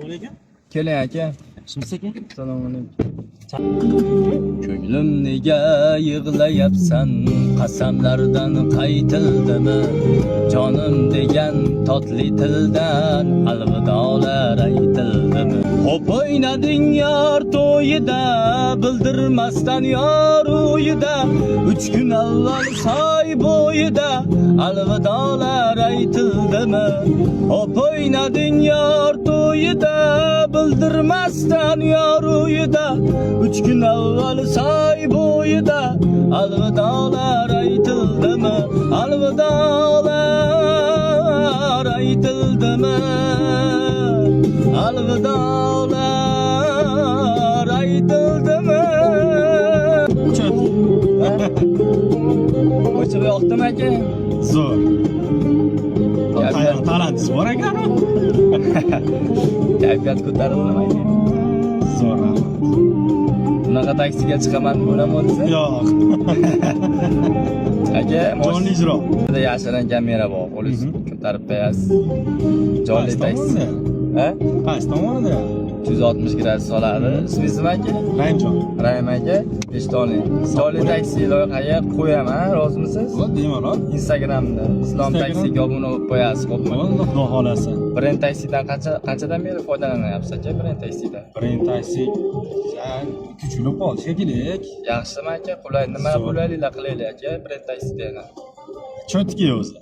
Assalomu alaykum. Keling aka. Ishimiz aka. Assalomu alaykum. Ko'nglim nega yig'layapsan, qasamlardan qaytildimi? Jonim degan totli tildan alvidolar aytildimi? Xo'p o'ynading yor to'yida, bildirmasdan yor uyida, 3 kun avval soy bo'yida alvidolar aytildimi? Xo'p o'ynading yor to'yida, bildirmasdan yor uyida, 3 kun avval soy bo'yida alvidolar aytildimi? Alvidolar aytildimi? Alvidolar aytildimi? O'chib yoqdimi aka? Zo'r. Talantingiz bor ekan. Kayfiyat ko'tarildimi aka? Zo'r. Bunaqa taksiga chiqaman bo'laman desa? Yo'q. Aka, Jonli ijro. yashirin kamera bor, qo'lingiz ko'tarib qo'yasiz. Jonli taksi. Ha? Qaysi tomonida? 360 gradus soladi. Ismingiz nima aka? Rahimjon. Rahim aka, eshitolning. Jonli taksi loyihaga qo'yaman, rozimisiz? Bemalol. Instagramda Islom taksiga obuna bo'lib qo'yasiz, xo'pmi? Xudo xolasa. Brend taksidan qanchadan beri foydalanyapsiz aka, brend taksidan? Brend taksi 3 kun qoldi shekilli. Yaxshimi aka? Qulay nima qulayliklar qilaylik aka, brend taksida yana. Cho'tki o'zi.